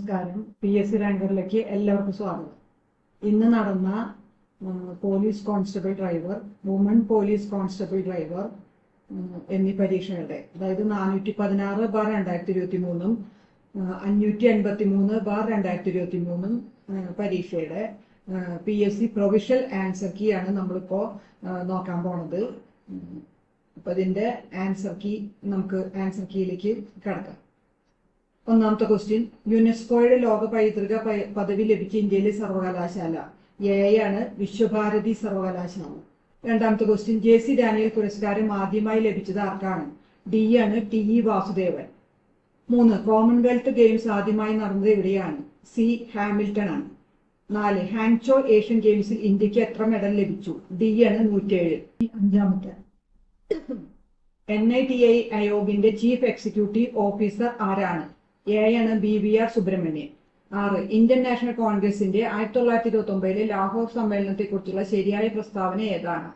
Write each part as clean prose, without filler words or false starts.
നമസ്കാരം. PSC റാങ്കറിലേക്ക് എല്ലാവർക്കും സ്വാഗതം. ഇന്ന് നടന്ന police constable driver, woman police constable driver എന്നീ പരീക്ഷകളുടെ, അതായത് 416/2023 553/2023 പരീക്ഷയുടെ PSC പ്രൊവിഷണൽ ആൻസർ കീ ആണ് നമ്മളിപ്പോ നോക്കാൻ പോണത്. അപ്പൊ ഇതിന്റെ നമുക്ക് ആൻസർ കീയിലേക്ക് കടക്കാം. ഒന്നാമത്തെ ക്വസ്റ്റ്യൻ, യുനെസ്കോയുടെ ലോക പൈതൃക പദവി ലഭിച്ച ഇന്ത്യയിലെ സർവകലാശാല ആണ് വിശ്വഭാരതി സർവകലാശാല. രണ്ടാമത്തെ ക്വസ്റ്റ്യൻ, JC ഡാനിയൽ പുരസ്കാരം ആദ്യമായി ലഭിച്ചത് ആർക്കാണ്? D ആണ് TE വാസുദേവൻ. 3, കോമൺവെൽത്ത് ഗെയിംസ് ആദ്യമായി നടന്നത് എവിടെയാണ്? C ഹാമിൽട്ടൺ ആണ്. 4, ഹാങ്ചോ ഏഷ്യൻ ഗെയിംസിൽ ഇന്ത്യക്ക് എത്ര മെഡൽ ലഭിച്ചു? D ആണ് 107. അഞ്ചാമത്തെ, NITI ആയോഗിന്റെ ചീഫ് എക്സിക്യൂട്ടീവ് ഓഫീസർ ആരാണ്? A ആണ് BVR സുബ്രഹ്മണ്യൻ. 6, ഇന്ത്യൻ നാഷണൽ കോൺഗ്രസിന്റെ 1929 ലാഹോർ സമ്മേളനത്തെ കുറിച്ചുള്ള ശരിയായ പ്രസ്താവന ഏതാണ്?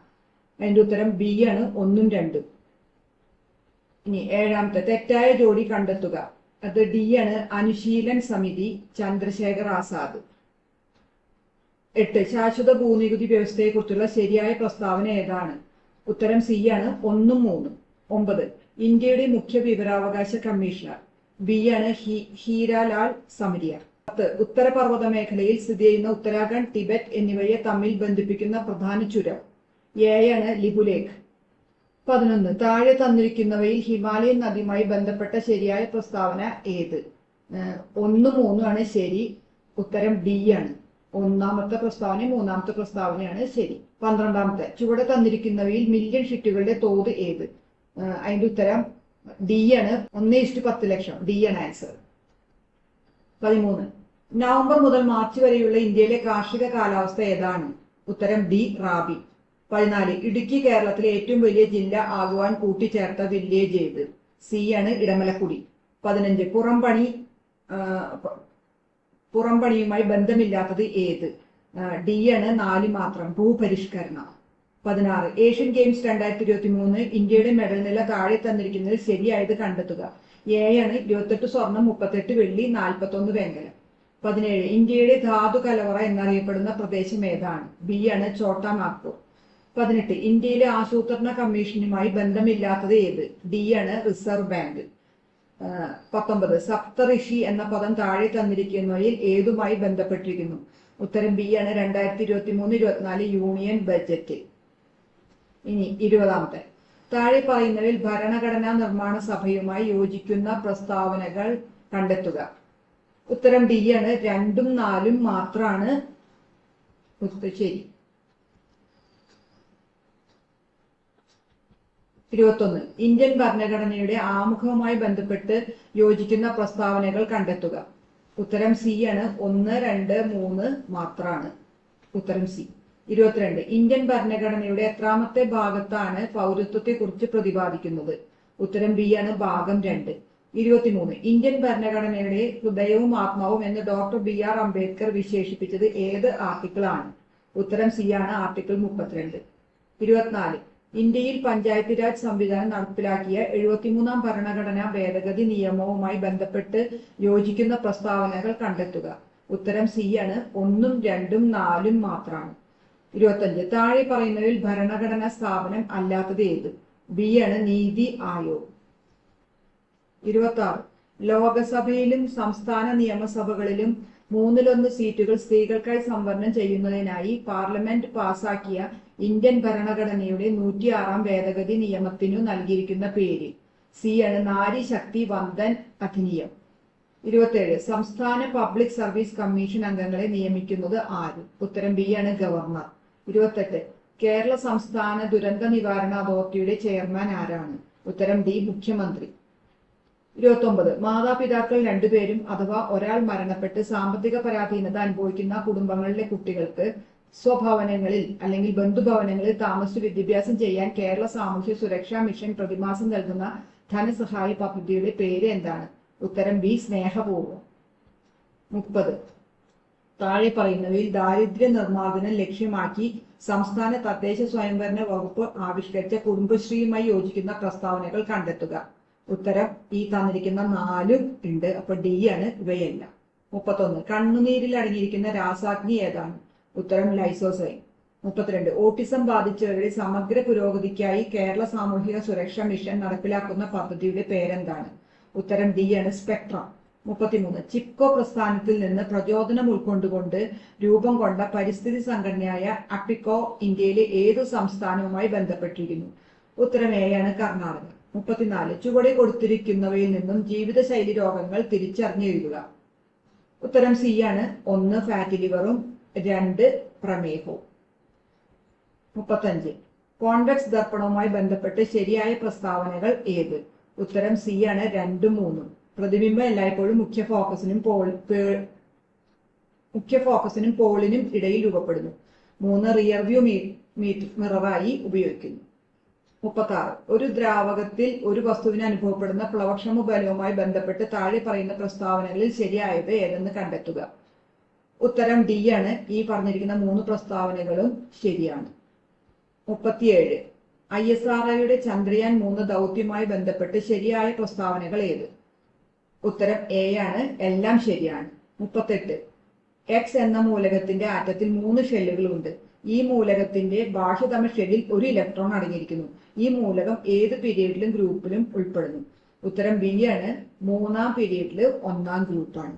അതിന്റെ ഉത്തരം B ആണ് 1 ഉം 2. ഇനി ഏഴാമത്തെ, തെറ്റായ ജോഡി കണ്ടെത്തുക. അത് D ആണ് അനുശീലൻ സമിതി, ചന്ദ്രശേഖർ ആസാദ്. 8, ശാശ്വത ഭൂനികുതി വ്യവസ്ഥയെ കുറിച്ചുള്ള ശരിയായ പ്രസ്താവന ഏതാണ്? ഉത്തരം C ആണ് 1 ഉം 3. 9, ഇന്ത്യയുടെ മുഖ്യ വിവരാവകാശ കമ്മീഷണർ. B ആണ് ഹീരാലാൽ സമരിയ. 10, ഉത്തരപർവ്വത മേഖലയിൽ സ്ഥിതി ചെയ്യുന്ന ഉത്തരാഖണ്ഡ്, ടിബറ്റ് എന്നിവയെ തമ്മിൽ ബന്ധിപ്പിക്കുന്ന പ്രധാന ചുരം. A ആണ് ലിപുലേഖ്. 11, താഴെ തന്നിരിക്കുന്നവയിൽ ഹിമാലയൻ നദിയുമായി ബന്ധപ്പെട്ട ശരിയായ പ്രസ്താവന ഏത്? 1, 3 ആണ് ശരി. ഉത്തരം D ആണ്. ഒന്നാമത്തെ പ്രസ്താവനയും മൂന്നാമത്തെ പ്രസ്താവനയാണ് ശരി. 12, ചുവടെ തന്നിരിക്കുന്നവയിൽ മില്യൺ ഷിറ്റുകളുടെ തോത് ഏത്? അതിന്റെ ഉത്തരം D ആണ് 1:10 ലക്ഷം. D ആണ് ആൻസർ. 13, നവംബർ മുതൽ മാർച്ച് വരെയുള്ള ഇന്ത്യയിലെ കാർഷിക കാലാവസ്ഥ ഏതാണ്? ഉത്തരം D റാബി. 14, ഇടുക്കി കേരളത്തിലെ ഏറ്റവും വലിയ ജില്ല ആകുവാൻ കൂട്ടിച്ചേർത്ത വില്ലേജ് ഏത്? C ആണ് ഇടമലക്കുടി. 15, പുറംപണിയുമായി ബന്ധമില്ലാത്തത് ഏത്? D ആണ് 4 മാത്രം, ഭൂപരിഷ്കരണം. 16, ഏഷ്യൻ ഗെയിംസ് 2023 ഇന്ത്യയുടെ മെഡൽ നില താഴെ തന്നിരിക്കുന്നതിൽ ശരിയായത് കണ്ടെത്തുക. A ആണ് 28 സ്വർണം, 38 വെള്ളി, 41 വെങ്കലം. 17, ഇന്ത്യയുടെ ധാതു കലവറ എന്നറിയപ്പെടുന്ന പ്രദേശം ഏതാണ്? B ആണ് ഛോട്ടാ നാഗ്പൂർ. 18, ഇന്ത്യയിലെ ആസൂത്രണ കമ്മീഷനുമായി ബന്ധമില്ലാത്തത് ഏത്? D ആണ് റിസർവ് ബാങ്ക്. 19, സപ്തഋഷി എന്ന പദം താഴെ തന്നിരിക്കുന്നവയിൽ ഏതുമായി ബന്ധപ്പെട്ടിരിക്കുന്നു? ഉത്തരം B ആണ് 2023-24 യൂണിയൻ ബജറ്റ്. ഇനി 20, താഴെ പറയുന്നവയിൽ ഭരണഘടനാ നിർമ്മാണ സഭയുമായി യോജിക്കുന്ന പ്രസ്താവനകൾ കണ്ടെത്തുക. ഉത്തരം D ആണ് 2ഉം 4ഉം മാത്രമാണ് ശരി. 21, ഇന്ത്യൻ ഭരണഘടനയുടെ ആമുഖവുമായി ബന്ധപ്പെട്ട് യോജിക്കുന്ന പ്രസ്താവനകൾ കണ്ടെത്തുക. ഉത്തരം C ആണ് 1, 2, 3 മാത്രമാണ്. ഉത്തരം C. 22, ഇന്ത്യൻ ഭരണഘടനയുടെ എത്രാമത്തെ ഭാഗത്താണ് പൗരത്വത്തെ കുറിച്ച് പ്രതിപാദിക്കുന്നത്? ഉത്തരം B ആണ് ഭാഗം 2. 23, ഇന്ത്യൻ ഭരണഘടനയുടെ ഹൃദയവും ആത്മാവും എന്ന് ഡോക്ടർ BR അംബേദ്കർ വിശേഷിപ്പിച്ചത് ഏത് ആർട്ടിക്കിൾ ആണ്? ഉത്തരം C ആണ് ആർട്ടിക്കിൾ 32. 24, ഇന്ത്യയിൽ പഞ്ചായത്ത് രാജ് സംവിധാനം നടപ്പിലാക്കിയ 73ാം ഭരണഘടനാ ഭേദഗതി നിയമവുമായി ബന്ധപ്പെട്ട് യോജിക്കുന്ന പ്രസ്താവനകൾ കണ്ടെത്തുക. ഉത്തരം C ആണ് 1ഉം 2ഉം 4ഉം മാത്രമാണ്. 25, താഴെ പറയുന്നവയിൽ ഭരണഘടനാ സ്ഥാപനം അല്ലാത്തത് ഏത്? B ആണ് നീതി ആയോഗ്. 26, ലോകസഭയിലും സംസ്ഥാന നിയമസഭകളിലും 1/3 സീറ്റുകൾ സ്ത്രീകൾക്കായി സംവരണം ചെയ്യുന്നതിനായി പാർലമെന്റ് പാസാക്കിയ ഇന്ത്യൻ ഭരണഘടനയുടെ 106ാം ഭേദഗതി നിയമത്തിനു നൽകിയിരിക്കുന്ന പേര്? C ആണ് നാരി ശക്തി വന്ദൻ അധിനിയം. 27, സംസ്ഥാന പബ്ലിക് സർവീസ് കമ്മീഷൻ അംഗങ്ങളെ നിയമിക്കുന്നത് ആര്? ഉത്തരം B ആണ് ഗവർണർ. 28, കേരള സംസ്ഥാന ദുരന്ത നിവാരണ അതോറിറ്റിയുടെ ചെയർമാൻ ആരാണ്? ഉത്തരം D മുഖ്യമന്ത്രി. 29, മാതാപിതാക്കൾ 2 പേരും അഥവാ ഒരാൾ മരണപ്പെട്ട് സാമ്പത്തിക പരാധീനത അനുഭവിക്കുന്ന കുടുംബങ്ങളിലെ കുട്ടികൾക്ക് സ്വഭവനങ്ങളിൽ അല്ലെങ്കിൽ ബന്ധുഭവനങ്ങളിൽ താമസിച്ച് വിദ്യാഭ്യാസം ചെയ്യാൻ കേരള സാമൂഹ്യ സുരക്ഷാ മിഷൻ പ്രതിമാസം നൽകുന്ന ധനസഹായ പദ്ധതിയുടെ പേര് എന്താണ്? ഉത്തരം B സ്നേഹപൂർവ്വം. 30, താഴെ പറയുന്നവയിൽ ദാരിദ്ര്യ നിർമ്മാർജ്ജനം ലക്ഷ്യമാക്കി സംസ്ഥാന തദ്ദേശ സ്വയംഭരണ വകുപ്പ് ആവിഷ്കരിച്ച കുടുംബശ്രീയുമായി യോജിക്കുന്ന പ്രസ്താവനകൾ കണ്ടെത്തുക. ഉത്തരം ഈ തന്നിരിക്കുന്ന 4 ഉണ്ട്. അപ്പൊ D ആണ് ഇവയെല്ലാം. 31. കണ്ണുനീരിൽ അടങ്ങിയിരിക്കുന്ന രാസാഗ്നി ഏതാണ്? ഉത്തരം ലൈസോസൈം. 32. ഓട്ടിസം ബാധിച്ചവരുടെ സമഗ്ര പുരോഗതിക്കായി കേരള സാമൂഹിക സുരക്ഷാ മിഷൻ നടപ്പിലാക്കുന്ന പദ്ധതിയുടെ പേരെന്താണ്? ഉത്തരം ഡി ആണ്, സ്പെക്ട്രം. 33. ചിപ്കോ പ്രസ്ഥാനത്തിൽ നിന്ന് പ്രചോദനം ഉൾക്കൊണ്ടുകൊണ്ട് രൂപം കൊണ്ട പരിസ്ഥിതി സംഘടനയായ അപ്പിക്കോ ഇന്ത്യയിലെ ഏതു സംസ്ഥാനവുമായി ബന്ധപ്പെട്ടിരിക്കുന്നു? ഉത്തരം എ ആണ്, കർണാടക. 34. ചുവടെ കൊടുത്തിരിക്കുന്നവയിൽ നിന്നും ജീവിതശൈലി രോഗങ്ങൾ തിരിച്ചറിഞ്ഞെഴുതുക. ഉത്തരം സി ആണ്, 1 ഫാറ്റി ലിവറും 2 പ്രമേഹവും. 35. കോൺവെക്സ് ദർപ്പണവുമായി ബന്ധപ്പെട്ട് ശരിയായ പ്രസ്താവനകൾ ഏത്? ഉത്തരം സി ആണ്, 2ഉം 3ഉം. പ്രതിബിംബം എല്ലായ്പ്പോഴും മുഖ്യ ഫോക്കസിനും പോളിനും ഇടയിൽ രൂപപ്പെടുന്നു. 3 റിയർവ്യൂ മിററായി ഉപയോഗിക്കുന്നു. 36. ഒരു ദ്രാവകത്തിൽ ഒരു വസ്തുവിന് അനുഭവപ്പെടുന്ന പ്ലവക്ഷമ ബലവുമായി ബന്ധപ്പെട്ട് താഴെ പറയുന്ന പ്രസ്താവനകളിൽ ശരിയായത് ഏതെന്ന് കണ്ടെത്തുക. ഉത്തരം ഡി ആണ്, ഈ പറഞ്ഞിരിക്കുന്ന 3 പ്രസ്താവനകളും ശരിയാണ്. 37. ISROയുടെ ചന്ദ്രയാൻ 3 ദൗത്യവുമായി ബന്ധപ്പെട്ട് ശരിയായ പ്രസ്താവനകൾ ഏത്? ഉത്തരം എ ആണ്, എല്ലാം ശരിയാണ്. 38. എക്സ് എന്ന മൂലകത്തിന്റെ ആറ്റത്തിൽ 3 ഷെല്ലുകളുണ്ട്. ഈ മൂലകത്തിന്റെ ബാഹ്യതമ ഷെല്ലിൽ 1 ഇലക്ട്രോൺ അടങ്ങിയിരിക്കുന്നു. ഈ മൂലകം ഏത് പീരീഡിലും ഗ്രൂപ്പിലും ഉൾപ്പെടുന്നു? ഉത്തരം ബി ആണ്, 3ആം പീരീഡില് 1ആം ഗ്രൂപ്പാണ്.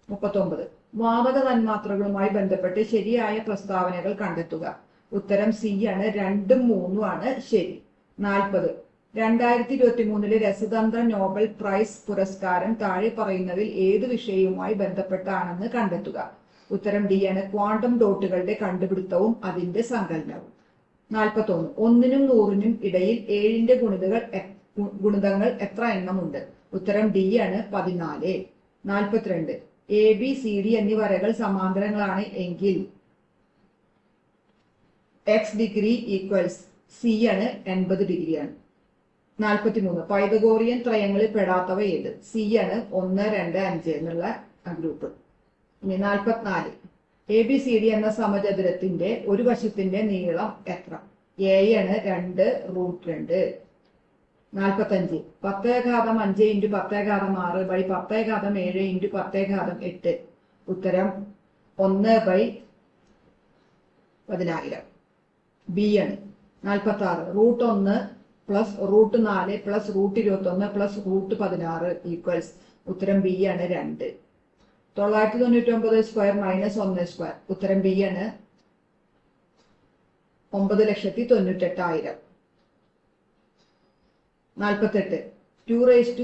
39. വാതക തന്മാത്രകളുമായി ബന്ധപ്പെട്ട് ശരിയായ പ്രസ്താവനകൾ കണ്ടെത്തുക. ഉത്തരം സി ആണ്, 2ഉം 3ഉം ആണ് ശരി. 40. 2023 രസതന്ത്ര നോബൽ പ്രൈസ് പുരസ്കാരം താഴെ പറയുന്നതിൽ ഏത് വിഷയവുമായി ബന്ധപ്പെട്ടാണെന്ന് കണ്ടെത്തുക. ഉത്തരം ഡി ആണ്, ക്വാണ്ടം ഡോട്ടുകളുടെ കണ്ടുപിടുത്തവും അതിന്റെ സങ്കലനവും. 41. 1നും 100നും ഇടയിൽ 7ന്റെ ഗുണിതങ്ങൾ എത്ര എണ്ണമുണ്ട്? ഉത്തരം ഡി ആണ്, 14. 42. എ ബി സി ഡി എന്നീ വരകൾ സമാന്തരങ്ങളാണ് എങ്കിൽ എക്സ് ഡിഗ്രി ഈക്വൽസ് സി ആണ്, 80 ഡിഗ്രിയാണ്. 43. പൈതഗോറിയൻ ത്രയങ്ങളിൽ പെടാത്തവ ഏത്? സി ആണ്, 1, 2, 5 എന്നുള്ള ഗ്രൂപ്പ്. ഇനി 44. ABCD എന്ന സമചതുരത്തിന്റെ ഒരു വശത്തിന്റെ നീളം എത്ര? എ ആണ്, 2√2. 45. 10⁻5 × 10⁻6/10⁻7 × 10⁸. ഉത്തരം 1/1000. ബി ആണ്. 46. √1 + √4 + √21 + √16 ഈക്വൽസ്. ഉത്തരം ബി ആണ്, 2. 999 സ്ക്വയർ - 1 സ്ക്വയർ. ഉത്തരം ബി ആണ്, 9,98,000. 48. 2/1000 -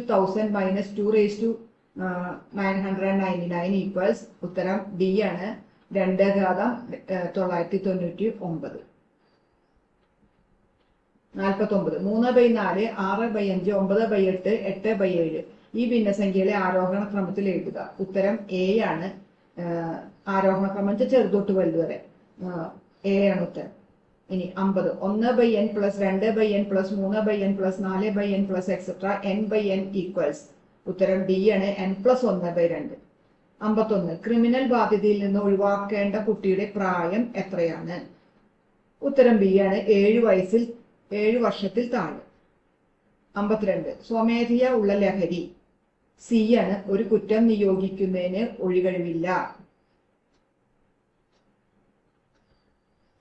2/999 ഈക്വൽസ്. ഉത്തരം ഡി ആണ്, 2,999. 49. 3/4 6/5 9/8 8/7 ഈ ഭിന്നസംഖ്യയിലെ ആരോഹണ ക്രമത്തിൽ എഴുതുക. ഉത്തരം എ ആണ്, ആരോഹണ ക്രമം ചെറുതൊട്ട് വലുത് വരെ എ ആണ് ഉത്തരം. ഇനി 50. 1/n + 2/n + 3/n + 4/n + etc. n/n equals. ഉത്തരം ഡി ആണ്, n + 1/2. 51. ക്രിമിനൽ ബാധ്യതയിൽ നിന്ന് ഒഴിവാക്കേണ്ട കുട്ടിയുടെ പ്രായം എത്രയാണ്? ഉത്തരം ബി ആണ്, 7 വർഷത്തിൽ താഴെ. 52. സ്വമേധയ ഉള്ള ലഹരി സി ആണ്, ഒരു കുറ്റം നിയോഗിക്കുന്നതിന് ഒഴികഴിവില്ല.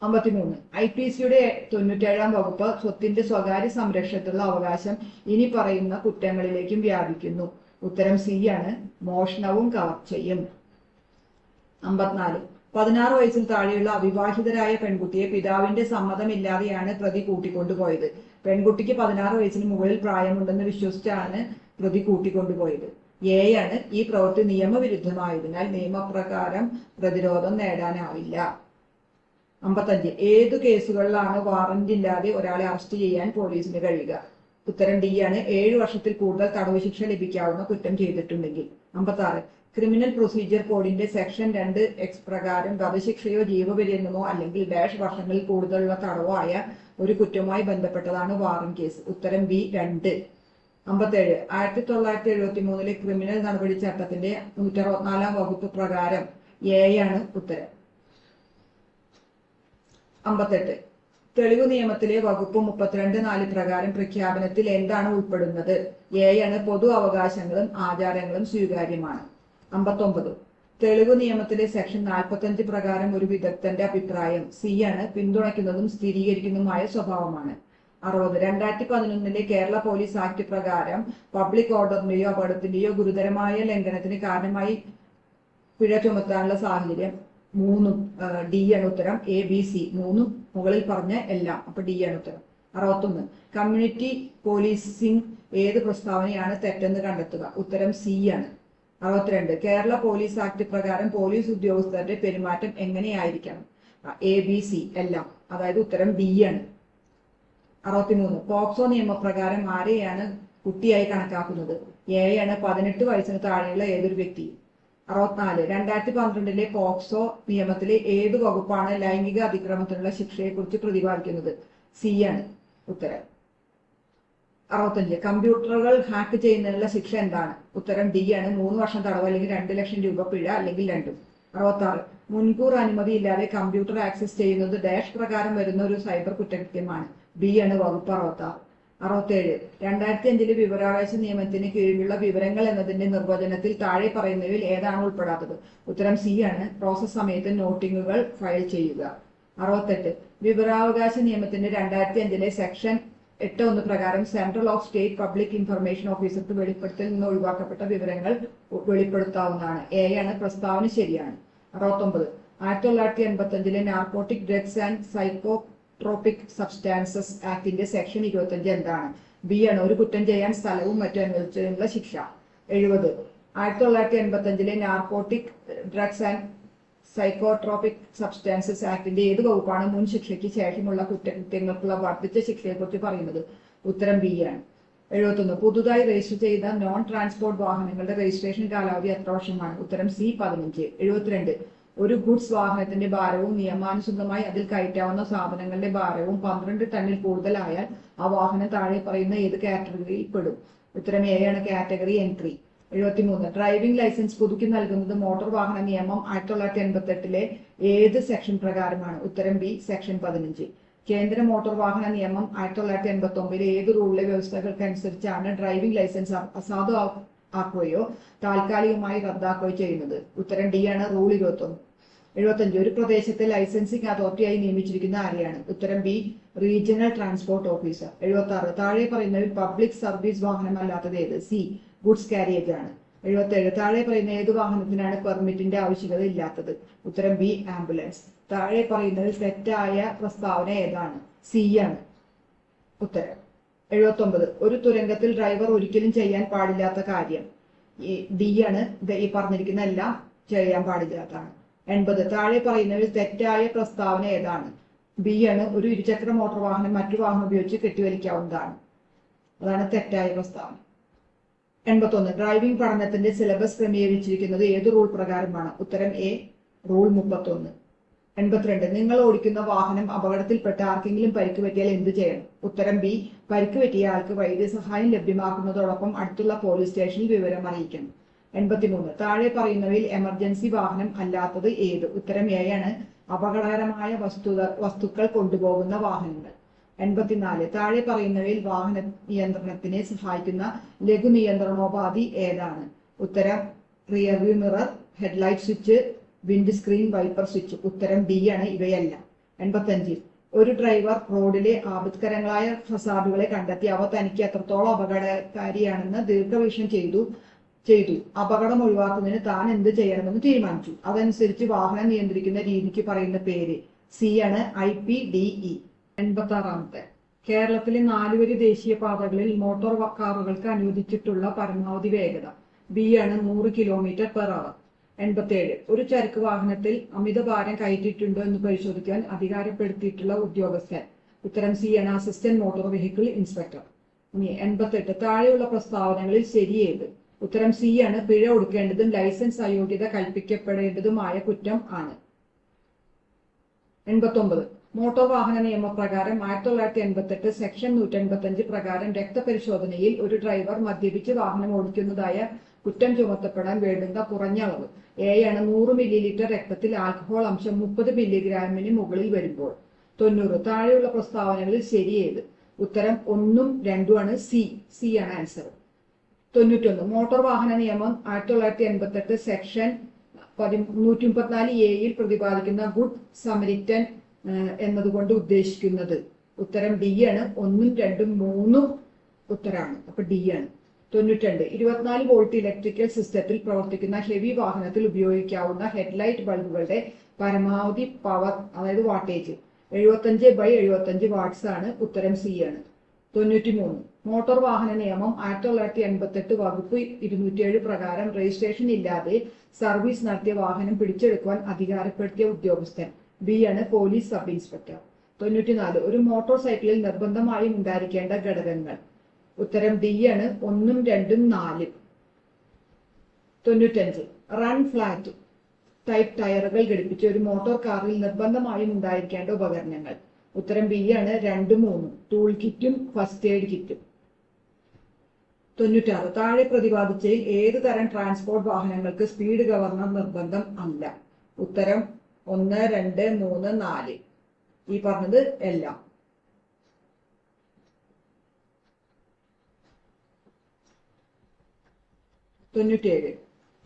53. IPCയുടെ 97-ാം വകുപ്പ് സ്വത്തിന്റെ സ്വകാര്യ സംരക്ഷണത്തിലുള്ള അവകാശം ഇനി പറയുന്ന കുറ്റങ്ങളിലേക്കും വ്യാപിക്കുന്നു. ഉത്തരം സി ആണ്, മോഷണവും കവർച്ചയും. 54. 16 വയസ്സിൽ താഴെയുള്ള അവിവാഹിതരായ പെൺകുട്ടിയെ പിതാവിന്റെ സമ്മതമില്ലാതെയാണ് പ്രതി കൂട്ടിക്കൊണ്ടുപോയത്. പെൺകുട്ടിക്ക് 16 വയസ്സിന് മുകളിൽ പ്രായമുണ്ടെന്ന് വിശ്വസിച്ചാണ് പ്രതി കൂട്ടിക്കൊണ്ടുപോയത്. എ ആണ്, ഈ പ്രവൃത്തി നിയമവിരുദ്ധമായതിനാൽ നിയമപ്രകാരം പ്രതിരോധം നേടാനാവില്ല. 55. ഏതു കേസുകളിലാണ് വാറന്റ് ഇല്ലാതെ ഒരാളെ അറസ്റ്റ് ചെയ്യാൻ പോലീസിന് കഴിയുക? ഉത്തരം ഡി ആണ്, 7 വർഷത്തിൽ കൂടുതൽ തടവ് ശിക്ഷ ലഭിക്കാവുന്ന കുറ്റം ചെയ്തിട്ടുണ്ടെങ്കിൽ. 56. ക്രിമിനൽ പ്രൊസീജിയർ കോഡിന്റെ സെക്ഷൻ 2(x) പ്രകാരം വധശിക്ഷയോ ജീവപര്യന്തമോ അല്ലെങ്കിൽ ഡാഷ് വർഷങ്ങളിൽ കൂടുതലുള്ള തടവോ ആയ ഒരു കുറ്റവുമായി ബന്ധപ്പെട്ടതാണ് വാറന്റ് കേസ്. ഉത്തരം ബി, 2. 57. 1973 ക്രിമിനൽ നടപടി ചട്ടത്തിന്റെ 164-ാം വകുപ്പ് പ്രകാരം എ ആണ് ഉത്തരം. 58. തെളിവ് നിയമത്തിലെ വകുപ്പ് 32(4) പ്രകാരം പ്രഖ്യാപനത്തിൽ എന്താണ് ഉൾപ്പെടുന്നത്? എ ആണ് പൊതു അവകാശങ്ങളും ആചാരങ്ങളും സ്വീകാര്യമാണ്. 59. തെളിവ് നിയമത്തിലെ സെക്ഷൻ 45 പ്രകാരം ഒരു വിദഗ്ധന്റെ അഭിപ്രായം സി ആണ് പിന്തുണയ്ക്കുന്നതും സ്ഥിരീകരിക്കുന്നതുമായ സ്വഭാവമാണ്. 60. 2011 കേരള പോലീസ് ആക്ട് പ്രകാരം പബ്ലിക് ഓർഡറിന്റെയോ അപകടത്തിന്റെയോ ഗുരുതരമായ ലംഘനത്തിന് കാരണമായി പിഴ ചുമത്താനുള്ള സാഹചര്യം 3 ഡി ആണ് ഉത്തരം. എ ബി സി 3 മുകളിൽ പറഞ്ഞ എല്ലാം. അപ്പൊ ഡി ആണ് ഉത്തരം. 61. കമ്മ്യൂണിറ്റി പോലീസിംഗ് ഏത് പ്രസ്താവനയാണ് തെറ്റെന്ന് കണ്ടെത്തുക? ഉത്തരം സി ആണ്. 62. കേരള പോലീസ് ആക്ട് പ്രകാരം പോലീസ് ഉദ്യോഗസ്ഥരുടെ പെരുമാറ്റം എങ്ങനെയായിരിക്കണം? എ ബി സി എല്ലാം. അതായത് ഉത്തരം ഡി ആണ്. 63. പോക്സോ നിയമപ്രകാരം ആരെയാണ് കുട്ടിയായി കണക്കാക്കുന്നത്? എ ആണ് 18 വയസ്സിന് താഴെയുള്ള ഏതൊരു വ്യക്തി. 64. 2012 പോക്സോ നിയമത്തിലെ ഏത് വകുപ്പാണ് ലൈംഗിക അതിക്രമത്തിനുള്ള ശിക്ഷയെക്കുറിച്ച് പ്രതിപാദിക്കുന്നത്? സി ആണ് ഉത്തരം. 65. കമ്പ്യൂട്ടറുകൾ ഹാക്ക് ചെയ്യുന്നതിനുള്ള ശിക്ഷ എന്താണ്? ഉത്തരം ഡി ആണ്. 3 വർഷം തടവ് അല്ലെങ്കിൽ 2 ലക്ഷം രൂപ പിഴ അല്ലെങ്കിൽ രണ്ടും. 66. മുൻകൂർ അനുമതി ഇല്ലാതെ കമ്പ്യൂട്ടർ ആക്സസ് ചെയ്യുന്നത് ഡാഷ് പ്രകാരം വരുന്ന ഒരു സൈബർ കുറ്റകൃത്യമാണ്. ബി ആണ് വകുപ്പ്. 66. 67. 2005 വിവരാവകാശ നിയമത്തിന് കീഴിലുള്ള വിവരങ്ങൾ എന്നതിന്റെ നിർവചനത്തിൽ താഴെ പറയുന്നവയിൽ ഏതാണ് ഉൾപ്പെടാത്തത്? ഉത്തരം സി ആണ്. പ്രോസസ് സമയത്ത് നോട്ടിങ്ങുകൾ ഫയൽ ചെയ്യുക. 68. വിവരാവകാശ നിയമത്തിന്റെ 2005 സെക്ഷൻ 8(1) പ്രകാരം central of state public information ഓഫീസർക്ക് വെളിപ്പെടുത്തൽ നിന്ന് ഒഴിവാക്കപ്പെട്ട വിവരങ്ങൾ വെളിപ്പെടുത്താവുന്നതാണ്. എ ആണ്. പ്രസ്താവന ശരിയാണ്. 69. 1985 narcotic drugs and psychotropic substances ആക്ടിന്റെ സെക്ഷൻ 25 എന്താണ്? ബി ആണ്. ഒരു കുറ്റം ചെയ്യാൻ സ്ഥലവും മറ്റും അനുവദിച്ചതിനുള്ള ശിക്ഷ. 70. 1985 narcotic drugs and psychotropic substances ആക്ടിന്റെ ഏത് വകുപ്പാണ് മുൻ ശിക്ഷയ്ക്ക് ശേഷമുള്ള കുറ്റകൃത്യങ്ങൾക്കുള്ള വർദ്ധിച്ച ശിക്ഷയെക്കുറിച്ച് പറയുന്നത്? ഉത്തരം ബി ആണ്. 71. പുതുതായി രജിസ്റ്റർ ചെയ്ത നോൺ ട്രാൻസ്പോർട്ട് വാഹനങ്ങളുടെ രജിസ്ട്രേഷൻ കാലാവധി എത്ര വർഷമാണ്? ഉത്തരം സി 15. 72. ഒരു ഗുഡ്സ് വാഹനത്തിന്റെ ഭാരവും നിയമാനുസൃതമായി അതിൽ കയറ്റാവുന്ന സാധനങ്ങളുടെ ഭാരവും 12 ടണ്ണിൽ കൂടുതലായാൽ ആ വാഹനം താഴെ പറയുന്ന ഏത് കാറ്റഗറിയിൽ പെടും? ഉത്തരം എ ആണ്. Category N3. 73. ഡ്രൈവിംഗ് ലൈസൻസ് പുതുക്കി നൽകുന്നത് മോട്ടോർ വാഹന നിയമം 1988 ഏത് സെക്ഷൻ പ്രകാരമാണ്? ഉത്തരം ബി സെക്ഷൻ 15. കേന്ദ്ര മോട്ടോർ വാഹന നിയമം 1989 ഏത് റൂളിലെ വ്യവസ്ഥകൾക്കനുസരിച്ചാണ് ഡ്രൈവിംഗ് ലൈസൻസ് അസാധു ആക്കുകയോ താൽക്കാലികമായി റദ്ദാക്കുകയോ ചെയ്യുന്നത്? ഉത്തരം ഡി ആണ്. റൂൾ 21. 75. ഒരു പ്രദേശത്തെ ലൈസൻസിംഗ് അതോറിറ്റിയായി നിയമിച്ചിരിക്കുന്ന ആരെയാണ്? ഉത്തരം ബി റീജിയണൽ ട്രാൻസ്പോർട്ട് ഓഫീസർ. 76. താഴെ പറയുന്നതിൽ പബ്ലിക് സർവീസ് വാഹനമല്ലാത്തത് ഏത്? സി ഗുഡ്സ് കാരിയേജ് ആണ്. 77. താഴെ പറയുന്ന ഏത് വാഹനത്തിനാണ് പെർമിറ്റിന്റെ ആവശ്യകത ഇല്ലാത്തത്? ഉത്തരം ബി ആംബുലൻസ്. താഴെ പറയുന്നതിൽ തെറ്റായ പ്രസ്താവന ഏതാണ്? സി ആണ് ഉത്തരം. 79. ഒരു തുരങ്കത്തിൽ ഡ്രൈവർ ഒരിക്കലും ചെയ്യാൻ പാടില്ലാത്ത കാര്യം? ഡി ആണ്. ഈ പറഞ്ഞിരിക്കുന്ന എല്ലാം ചെയ്യാൻ പാടില്ലാത്തതാണ്. 80. താഴെ പറയുന്നതിൽ തെറ്റായ പ്രസ്താവന ഏതാണ്? ബി ആണ്. ഒരു ഇരുചക്ര മോട്ടോർ വാഹനം മറ്റു വാഹനം ഉപയോഗിച്ച് കെട്ടിവലിക്കാവുന്നതാണ്. അതാണ് തെറ്റായ പ്രസ്താവന. 81. ഡ്രൈവിംഗ് പഠനത്തിന്റെ സിലബസ് ക്രമീകരിച്ചിരിക്കുന്നത് ഏത് റൂൾ പ്രകാരമാണ്? ഉത്തരം എ റൂൾ 31. 82. നിങ്ങൾ ഓടിക്കുന്ന വാഹനം അപകടത്തിൽപ്പെട്ട് ആർക്കെങ്കിലും പരിക്ക് പറ്റിയാൽ എന്ത് ചെയ്യണം? ഉത്തരം ബി പരിക്ക് പറ്റിയ ആൾക്ക് വൈദ്യസഹായം ലഭ്യമാക്കുന്നതോടൊപ്പം അടുത്തുള്ള പോലീസ് സ്റ്റേഷനിൽ വിവരം അറിയിക്കണം. 83. താഴെ പറയുന്നവയിൽ എമർജൻസി വാഹനം അല്ലാത്തത് ഏത്? ഉത്തരം എ ആണ്. അപകടകരമായ വസ്തുക്കൾ കൊണ്ടുപോകുന്ന വാഹനങ്ങൾ. 84. താഴെ പറയുന്നവയിൽ വാഹന നിയന്ത്രണത്തിനെ സഹായിക്കുന്ന ലഘു നിയന്ത്രണോപാധി ഏതാണ്? ഉത്തരം rear view mirror, headlight switch, wind screen wiper switch. ഉത്തരം ഡി ആണ്. ഇവയെല്ലാം. 85. ഒരു ഡ്രൈവർ റോഡിലെ ആപത്കരങ്ങളായ ഫസാദുകളെ കണ്ടെത്തി അവ തനിക്ക് എത്രത്തോളം അപകടകാരിയാണെന്ന് ദീർഘവീക്ഷണം ചെയ്തു അപകടം ഒഴിവാക്കുന്നതിന് താൻ എന്ത് ചെയ്യണമെന്ന് തീരുമാനിച്ചു. അതനുസരിച്ച് വാഹനം നിയന്ത്രിക്കുന്ന രീതിക്ക് പറയുന്ന പേര്? സി ആണ്. IPDE. 86. കേരളത്തിലെ 4 വരി ദേശീയപാതകളിൽ മോട്ടോർ കാറുകൾക്ക് അനുവദിച്ചിട്ടുള്ള പരമാവധി വേഗത? ബി ആണ്. 100 km/h. 87. ഒരു ചരക്ക് വാഹനത്തിൽ അമിതഭാരം കയറ്റിയിട്ടുണ്ടോ എന്ന് പരിശോധിക്കാൻ അധികാരപ്പെടുത്തിയിട്ടുള്ള ഉദ്യോഗസ്ഥൻ? ഉത്തരം സി ആണ്. Assistant motor vehicle inspector. 88. താഴെയുള്ള പ്രസ്താവനകളിൽ ശരിയേത്? ഉത്തരം സി ആണ്. പിഴ ഒടുക്കേണ്ടതും ലൈസൻസ് അയോഗ്യത കൽപ്പിക്കപ്പെടേണ്ടതുമായ കുറ്റം ആണ്. 89. മോട്ടോർ വാഹന നിയമപ്രകാരം 1988 സെക്ഷൻ 185 പ്രകാരം രക്തപരിശോധനയിൽ ഒരു ഡ്രൈവർ മദ്യപിച്ച് വാഹനം ഓടിക്കുന്നതായ കുറ്റം ചുമത്തപ്പെടാൻ വേണ്ടുന്ന കുറഞ്ഞ അളവ്? എ ആണ്. 100 ml രക്തത്തിൽ ആൽക്കഹോൾ അംശം 30 മില്ലിഗ്രാമിന് മുകളിൽ വരുമ്പോൾ. 90. താഴെയുള്ള പ്രസ്താവനകളിൽ ശരിയേത്? ഉത്തരം 1ഉം 2ഉം ആണ്. സി ആണ് ആൻസർ. 91. മോട്ടോർ വാഹന നിയമം 1988 സെക്ഷൻ 134A പ്രതിപാദിക്കുന്ന ഗുഡ് സമരിറ്റൻ എന്നതുകൊണ്ട് ഉദ്ദേശിക്കുന്നത്? ഉത്തരം ഡി ആണ്. 1ഉം 2ഉം 3ഉം ഉത്തരമാണ്. അപ്പൊ ഡി ആണ്. 92. 24 വോൾട്ട് ഇലക്ട്രിക്കൽ സിസ്റ്റത്തിൽ പ്രവർത്തിക്കുന്ന ഹെവി വാഹനത്തിൽ ഉപയോഗിക്കാവുന്ന ഹെഡ്ലൈറ്റ് ബൾബുകളുടെ പരമാവധി പവർ, അതായത് വാട്ടേജ് 75/75 വാട്ട്സ് ആണ്. ഉത്തരം സി ആണ്. 93. മോട്ടോർ വാഹന നിയമം 1988 വകുപ്പ് 207 പ്രകാരം രജിസ്ട്രേഷൻ ഇല്ലാതെ സർവീസ് നടത്തിയ വാഹനം പിടിച്ചെടുക്കുവാൻ അധികാരപ്പെടുത്തിയ ഉദ്യോഗസ്ഥൻ? ബി ആണ്. Police sub inspector. 94. ഒരു മോട്ടോർ സൈക്കിളിൽ നിർബന്ധമായും ഉണ്ടായിരിക്കേണ്ട ഘടകങ്ങൾ? ഉത്തരം ഡി ആണ്. 1ഉം 2ഉം 4ഉം. 95. റൺ ഫ്ലാറ്റ് ടൈപ്പ് ടയറുകൾ ഘടിപ്പിച്ച ഒരു മോട്ടോർ കാറിൽ നിർബന്ധമായും ഉണ്ടായിരിക്കേണ്ട ഉപകരണങ്ങൾ? ഉത്തരം ബി ആണ്. 2ഉം 3ഉം. ടൂൾ കിറ്റും ഫസ്റ്റ് എയ്ഡ് കിറ്റും. 96. താഴെ പ്രതിപാദിച്ചതിൽ ഏത് തരം ട്രാൻസ്പോർട്ട് വാഹനങ്ങൾക്ക് സ്പീഡ് ഗവർണർ നിർബന്ധം അല്ല? ഉത്തരം 1, 2, 3, 4. ഈ പറഞ്ഞത് എല്ലാം. 97.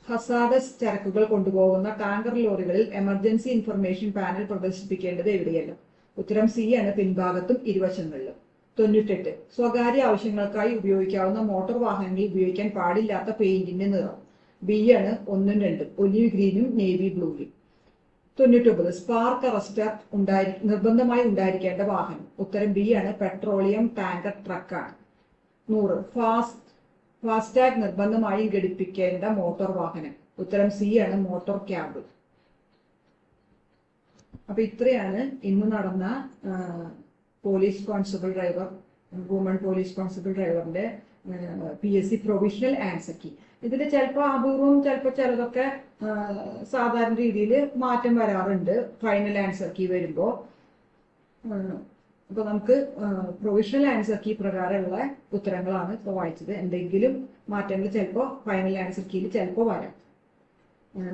ഹസാഡസ് ചരക്കുകൾ കൊണ്ടുപോകുന്ന ടാങ്കർ ലോറികളിൽ എമർജൻസി ഇൻഫർമേഷൻ പാനൽ പ്രദർശിപ്പിക്കേണ്ടത് എവിടെയല്ല? ഉത്തരം സി ആണ്. പിൻഭാഗത്തും ഇരുവശങ്ങളിലും. 98. സ്വകാര്യ ആവശ്യങ്ങൾക്കായി ഉപയോഗിക്കാവുന്ന മോട്ടോർ വാഹനങ്ങളിൽ ഉപയോഗിക്കാൻ പാടില്ലാത്ത പെയിന്റിന്റെ നിറം? ബി ആണ്. 1ഉം 2ഉം. ഒലിവ് ഗ്രീനും നേവി ബ്ലൂയും. 99. സ്പാർക്ക് അറസ്റ്റർ നിർബന്ധമായി ഉണ്ടായിരിക്കേണ്ട വാഹനം? ഉത്തരം ബി ആണ്. Petroleum tanker ട്രക്കാണ്. 100. ഫാസ്ടാഗ് നിർബന്ധമായും ഘടിപ്പിക്കേണ്ട മോട്ടോർ വാഹനം? ഉത്തരം സി ആണ്. Motor cab. അപ്പൊ ഇത്രയാണ് ഇന്ന് നടന്ന police constable driver, woman police constable ഡ്രൈവറിന്റെ PSC പ്രൊവിഷണൽ ആൻസർ കീ. ഇതിൽ ചിലപ്പോൾ അപൂർവം, ചിലപ്പോൾ ചിലതൊക്കെ സാധാരണ രീതിയിൽ മാറ്റം വരാറുണ്ട് ഫൈനൽ ആൻസർ കീ വരുമ്പോ. അപ്പൊ നമുക്ക് പ്രൊവിഷണൽ ആൻസർ കീ പ്രകാരമുള്ള ഉത്തരങ്ങളാണ് ഇപ്പോൾ വായിച്ചത്. എന്തെങ്കിലും മാറ്റങ്ങൾ ചിലപ്പോൾ ഫൈനൽ ആൻസർ കീയിൽ ചിലപ്പോൾ വരാം.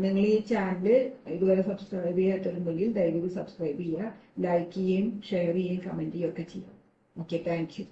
നിങ്ങൾ ഈ ചാനൽ ഇതുവരെ സബ്സ്ക്രൈബ് ചെയ്യാത്തുണ്ടെങ്കിൽ ദയവായി സബ്സ്ക്രൈബ് ചെയ്യുക, ലൈക്ക് ചെയ്യുകയും ഷെയർ ചെയ്യുകയും കമന്റ് ചെയ്യുകയും ഒക്കെ ചെയ്യാം. Okay, thank you.